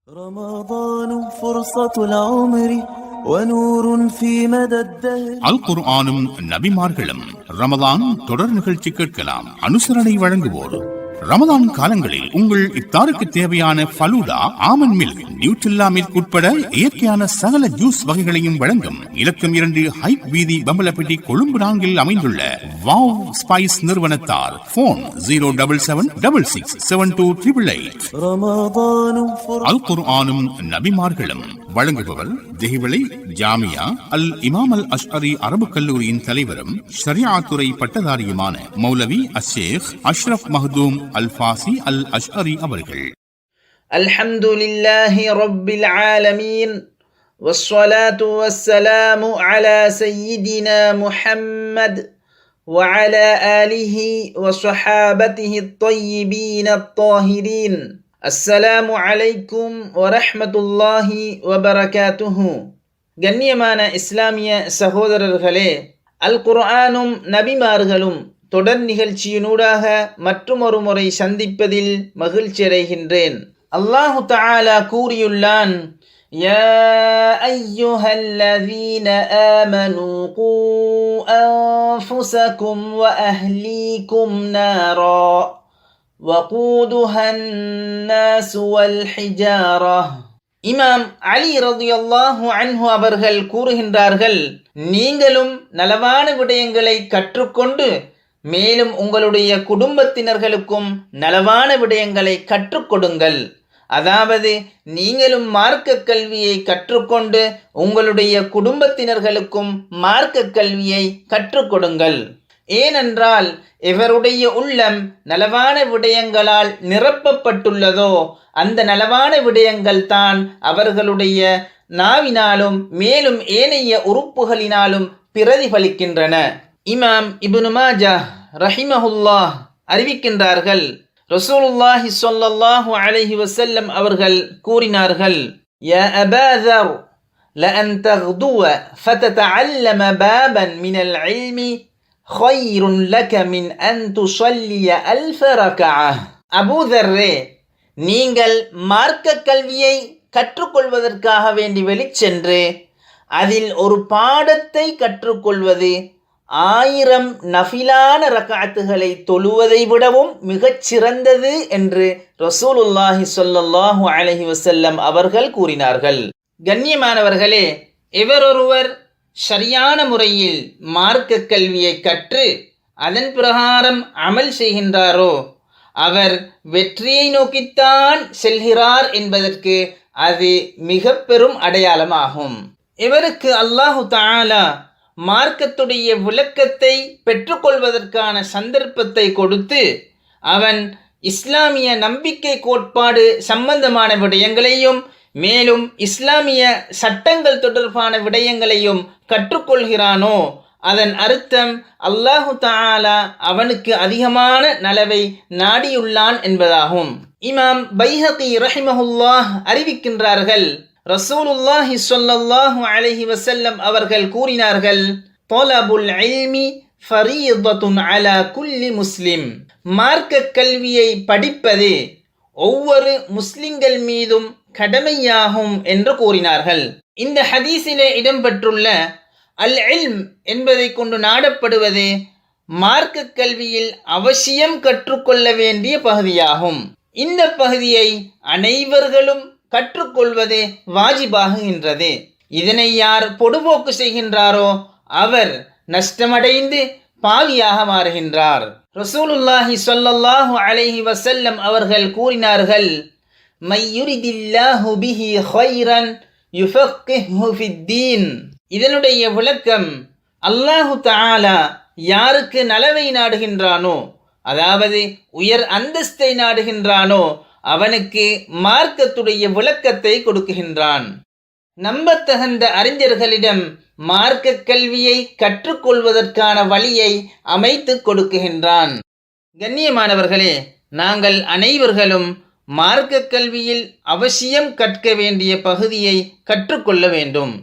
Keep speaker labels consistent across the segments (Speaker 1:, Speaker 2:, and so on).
Speaker 1: رمضان فرصة العمر ونور في مدى الدهر.
Speaker 2: அல் குர்ஆனும் நபிமார்களும் ரமதான் தொடர் நிகழ்ச்சி கேட்கலாம். அனுசரணை வழங்குவோர் ரமதான் காலங்களில் உங்கள் இஃப்தாருக்கு தேவையான ஃபலூடா, ஆமன் மில்க், நியூட்ரில்லா மில்க் உட்பட இயற்கையான சகல ஜூஸ் வகைகளையும் வழங்கும் இலக்கம் 2 ஹைட் வீதி, பம்பலப்பட்டி, கொழும்பு 4 அமைந்துள்ள வாவ் ஸ்பைஸ் நிறுவனத்தார். போன் 077667288. அல் குர்ஆனும் நபிமார்களும் வழங்குபவர் தெஹிவளை ஜாமியா அல் இமாம் அல் அஷ்அரி அரபு கல்லூரியின் தலைவரும் ஷரியா துறை பட்டதாரியுமான மௌலவி அஷேக் அஷ்ரப் மஹ்தூம் அல் ஃபாசி அல் அஷ்அரி அவர்கள்.
Speaker 3: அல்ஹம்துலில்லாஹி ரப்பில் ஆலமீன் வஸ்ஸலாத்து வஸ்ஸலாமு அலா சய்யிதினா முஹம்மத் وعلى آله وصحابته الطيبين الطاهرين. السلام عليكم ورحمة الله وبركاته. கண்ணியமான இஸ்லாமிய சகோதரர்களே, அல் குர்ஆனும் நபிமார்களும் தொடர் நிகழ்ச்சியினூடாக மற்றுமொரு முறை சந்திப்பதில் மகிழ்ச்சி அடைகின்றேன். அல்லாஹு தஆலா கூறியுள்ளான், யா அய்யுஹல்லதீன ஆமனூ கூ அன்ஃபுஸகும் வ அஹ்லீகும் நாரா வகூதுஹா அன்னாஸ் வல் ஹிஜாரா. இமாம் அலி ரலியல்லாஹு அன்ஹு அவர்கள் கூறுகின்றார்கள், நீங்களும் நலவான விடயங்களை கற்றுக்கொண்டு மேலும் உங்களுடைய குடும்பத்தினர்களுக்கும் நலவான விடயங்களை கற்றுக் கொடுங்கள். அதாவது நீங்களும் மார்க்க கல்வியை கற்றுக்கொண்டு உங்களுடைய குடும்பத்தினர்களுக்கும் மார்க்க கல்வியை கற்றுக் கொடுங்கள். ஏனென்றால் எவருடைய உள்ளம் நலவான விடயங்களால் நிரப்பப்பட்டுள்ளதோ அந்த நலவான விடயங்கள் தான் அவர்களுடைய நாவினாலும் மேலும் ஏனைய உறுப்புகளினாலும் பிரதிபலிக்கின்றன. இமாம் இப்னு மாஜா ரஹிமஹுல்லாஹ் அறிவிக்கின்றார்கள், ரசூலுல்லாஹி ஸல்லல்லாஹு அலைஹி வஸல்லம் அவர்கள் கூறினார்கள், யா அபா ذر لأن تغدو فتتعلم بابا من العلم خير لك من أن تصلي 1000 ركعة. அபூ தர்ரே, நீங்கள் மார்க்க கல்வியை கற்றுக்கொள்வதற்காக வேண்டி வெளிச்சென்று அதில் ஒரு பாடத்தை கற்றுக்கொள்வது 1000 நஃபிலான ரக்அத்துகளை தொழுவதை விடவும் மிகச் சிறந்தது என்று ரசூலுல்லாஹி ஸல்லல்லாஹு அலைஹி வஸல்லம் அவர்கள் கூறினார்கள். கண்ணியமானவர்களே, எவரொருவர் சரியான முறையில் மார்க்க கல்வியை கற்று அதன் பிரகாரம் அமல் செய்கின்றாரோ அவர் வெற்றியை நோக்கித்தான் செல்கிறார் என்பதற்கு அது மிக பெரும் அடையாளமாகும். இவருக்கு அல்லாஹு தஆலா மார்க்கத்துடைய விளக்கத்தை பெற்றுக்கொள்வதற்கான சந்தர்ப்பத்தை கொடுத்து அவன் இஸ்லாமிய நம்பிக்கை கோட்பாடு சம்பந்தமான விடயங்களையும் மேலும் இஸ்லாமிய சட்டங்கள் தொடர்பான விடயங்களையும் கற்றுக்கொள்கிறானோ அதன் அர்த்தம் அல்லாஹு தஆலா அவனுக்கு அதிகமான நலவை நாடியுள்ளான் என்பதாகும். இமாம் பைஹகி ரஹிமஹுல்லாஹ் அறிவிக்கின்றார்கள், ரசூலுல்லாஹி ஸல்லல்லாஹு அலைஹி வஸல்லம் அவர்கள் கூறினார்கள், தலபுல் இல்மி ஃபரீதத்துன் அலா குல்லி முஸ்லிம். மார்க்க கல்வியை படிப்பது ஒவ்வொரு முஸ்லிம்கள் மீதும் கடமையாகும் என்று கூறினார்கள். இந்த ஹதீஸிலே இடம்பெற்றுள்ள அல் இல்ம் என்பதை கொண்டு நாடப்படுவது மார்க்க கல்வியில் அவசியம் கற்றுக்கொள்ள வேண்டிய பகுதியாகும். இந்த பகுதியை அனைவர்களும் கற்றுக்கொள்வது வாஜிபாகுகின்றது. இதனை யார் பொடுபோக்கு செய்கின்றாரோ அவர் நஷ்டமடைந்து பாவியாக மாறுகின்றார். ரசூலுல்லாஹி ஸல்லல்லாஹு அலைஹி வஸல்லம் அவர்கள் கூறினார்கள், மையுரிதில்லாஹு பிஹி கைரன் யுஃபக்கிஹு ஃபித்தீன். இதனுடைய விளக்கம், அல்லாஹு தஆலா யாருக்கு நலவை நாடுகின்றானோ, அதாவது உயர் அந்தஸ்தை நாடுகின்றானோ அவனுக்கு மார்க்கத்துடைய விளக்கத்தை கொடுக்குகின்றான். நம்பத்தகுந்த அறிஞர்களிடம் மார்க்க கல்வியை கற்றுக்கொள்வதற்கான வழியை அமைத்து கொடுக்குகின்றான். கண்ணியமானவர்களே, நாங்கள் அனைவர்களும் மார்க்க கல்வியில் அவசியம் கற்க வேண்டிய பகுதியை கற்றுக்கொள்ள வேண்டும்.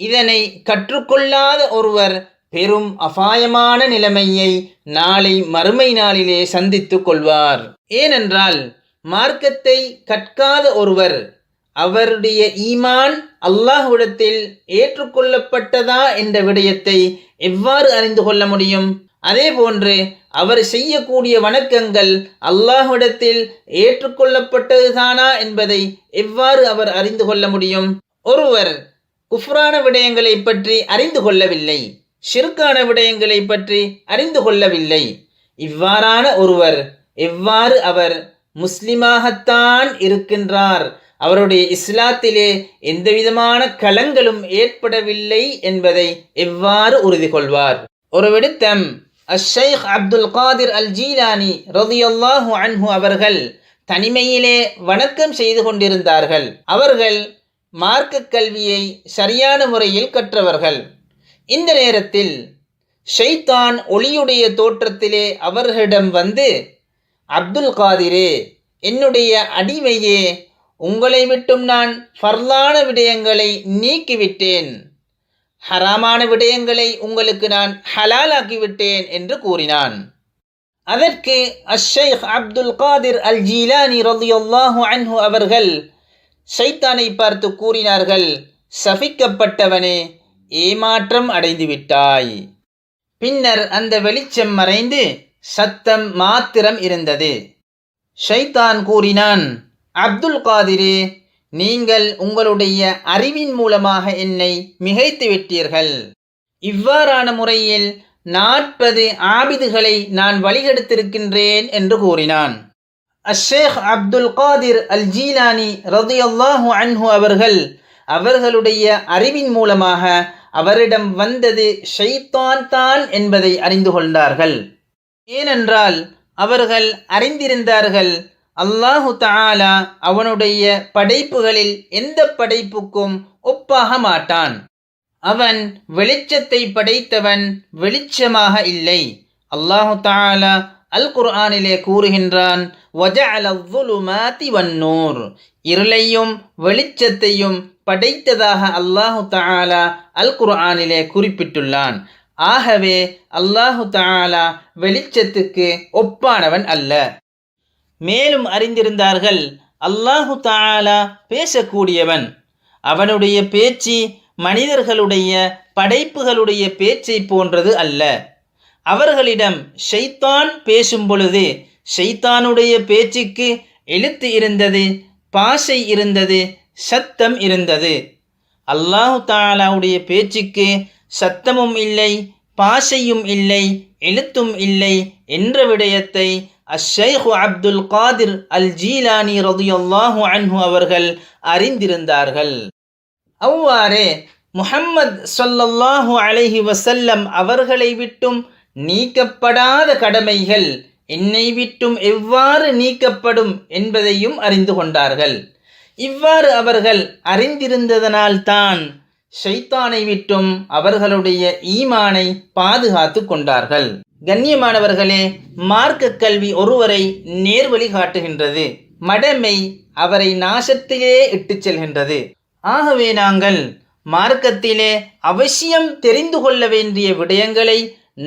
Speaker 3: இதனை கற்றுக்கொள்ளாத ஒருவர் பெரும் அபாயமான நிலைமையை நாளை மறுமை நாளிலே சந்தித்துக் கொள்வார். ஏனென்றால் மார்க்கத்தை கற்காத ஒருவர் அவருடைய ஈமான் அல்லாஹ்விடத்தில் ஏற்றுக்கொள்ளப்பட்டதா என்ற விடயத்தை எவ்வாறு அறிந்து கொள்ள முடியும்? அதே போன்று அவர் செய்யக்கூடிய வணக்கங்கள் அல்லாஹ்விடத்தில் ஏற்றுக்கொள்ளப்பட்டதுதானா என்பதை எவ்வாறு அவர் அறிந்து கொள்ள முடியும்? ஒருவர் குஃப்ரான விடயங்களை பற்றி அறிந்து கொள்ளவில்லை, ஷிர்கான விடயங்களை பற்றி அறிந்து கொள்ளவில்லை. இவ்வாறான ஒருவர் எவ்வாறு அவர் முஸ்லிமாகத்தான் இருக்கின்றார், அவருடைய இஸ்லாத்திலே எந்தவிதமான களங்களும் ஏற்படவில்லை என்பதை எவ்வாறு உறுதி கொள்வார்? ஒரு விடுத்தம் அஷ்-ஷைக் அப்துல் காதிர் அல் ஜீலானி ரலியல்லாஹு அன்ஹு அவர்கள் தனிமையிலே வணக்கம் செய்து கொண்டிருந்தார்கள். அவர்கள் மார்க்க கல்வியை சரியான முறையில் கற்றவர்கள். இந்த நேரத்தில் ஷைத்தான் ஒளியுடைய தோற்றத்திலே அவர்களிடம் வந்து, அப்துல் காதிரே, என்னுடைய அடிமையே, உங்களை விட்டும் நான் ஃபர்லான விடயங்களை நீக்கிவிட்டேன், ஹராமான விடயங்களை உங்களுக்கு நான் ஹலாலாக்கிவிட்டேன் என்று கூறினான். அதற்கு அஷ்-ஷைக் அப்துல் காதிர் அல் ஜீலானி ரலியல்லாஹு அன்ஹு அவர்கள் ஷைத்தானை பார்த்து கூறினார்கள், சபிக்கப்பட்டவனே, ஏமாற்றம் அடைந்து விட்டாய். பின்னர் அந்த வெளிச்சம் மறைந்து சத்தம் மாத்திரம் இருந்தது. ஷைத்தான் கூறினான், அப்துல் காதிரே, நீங்கள் உங்களுடைய அறிவின் மூலமாக என்னை மிகைத்து விட்டீர்கள். இவ்வாறான முறையில் 40 ஆபிதுகளை நான் வழிகெடுத்திருக்கின்றேன் என்று கூறினான். அஷ்-ஷைக் அப்துல் காதிர் அல் ஜீலானி ரலியல்லாஹு அன்ஹு அவர்கள் அவர்களுடைய அறிவின் மூலமாக அவரிடம் வந்தது ஷைத்தான் தான் என்பதை அறிந்து கொண்டார்கள். ஏனென்றால் அவர்கள் அறிந்திருந்தார்கள், அல்லாஹு தஆலா அவனுடைய படைப்புகளில் எந்த படைப்புக்கும் ஒப்பாக மாட்டான். அவன் வெளிச்சத்தை படைத்தவன், வெளிச்சமாக இல்லை. அல்லாஹு தஆலா அல் குர்ஆனிலே கூறுகின்றான், வஜஅல ظுலுமாதி வன்னூர், இருளையும் வெளிச்சத்தையும் படைத்ததாக அல்லாஹு தஆலா அல் குர்ஆனிலே குறிப்பிட்டுள்ளான். ஆகவே அல்லாஹு தஆலா வெளிச்சத்துக்கு ஒப்பானவன் அல்ல. மேலும் அறிந்திருந்தார்கள், அல்லாஹு தஆலா பேசக்கூடியவன். அவனுடைய பேச்சு மனிதர்களுடைய படைப்புகளுடைய பேச்சை போன்றது அல்ல. அவர்களிடம் ஷைத்தான் பேசும் பொழுது ஷைத்தானுடைய பேச்சுக்கு எழுத்து இருந்தது, பாஷை இருந்தது, சத்தம் இருந்தது. அல்லாஹு தஆலாவுடைய பேச்சுக்கு சத்தமும் இல்லை, பாஷையும் இல்லை, எழுத்தும் இல்லை என்ற விடயத்தை அஷ்-ஷைக் அப்துல் காதிர் அல் ஜீலானி ரலியல்லாஹு அன்ஹு அவர்கள் அறிந்திருந்தார்கள். அவ்வாறே முஹம்மது ஸல்லல்லாஹு அலைஹி வஸல்லம் அவர்களை விட்டும் நீக்கப்படாத கடமைகள் என்னை விட்டும் எவ்வாறு நீக்கப்படும் என்பதையும் அறிந்து கொண்டார்கள். இவ்வாறு அவர்கள் அறிந்திருந்ததனால்தான் ஷைத்தானை விட்டும் அவர்களுடைய ஈமானை பாதுகாத்து கொண்டார்கள். கண்ணியமானவர்களே, மார்க்க கல்வி ஒருவரை நேர்வழி காட்டுகின்றது, மடமை அவரை நாசத்திலே இட்டுச் செல்கின்றது. ஆகவே நாங்கள் மார்க்கத்திலே அவசியம் தெரிந்து கொள்ள வேண்டிய விடயங்களை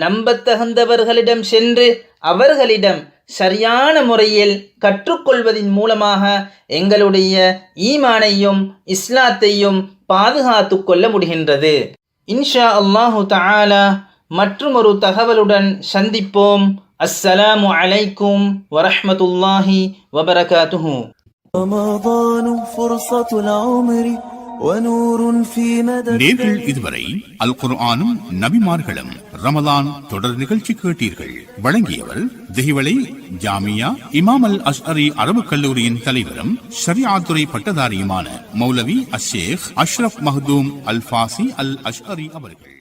Speaker 3: நம்பத்தகுந்தவர்களிடம் சென்று அவர்களிடம் சரியான முறையில் கற்றுக்கொள்வதின் மூலமாக எங்களுடைய ஈமானையும் இஸ்லாத்தையும் பாதுகாத்து கொள்ள முடிகின்றது. இன்ஷா அல்லாஹு தஆலா மற்றும் ஒரு தகவலுடன் சந்திப்போம். அஸ்ஸலாமு அலைக்கும் வரஹ்மத்துல்லாஹி வபரகாத்துஹு.
Speaker 1: رمضان فرصة العمر ونور في مدى.
Speaker 2: நேர்கள் இதுவரை அல் குர்ஆனும் நபிமார்களும் ரமலான் தொடர் நிகழ்ச்சி கேட்டீர்கள். வழங்கியவர் திஹிவளை ஜாமியா இமாம் அல் அஷ்அரி அரபு கல்லூரியின் தலைவரும் ஷரியாத் துறை பட்டதாரியுமான மௌலவி அஷ்-ஷேக் அஷ்ரப் மஹ்தூம் அல் ஃபாசி அல் அஷ்அரி அவர்கள்.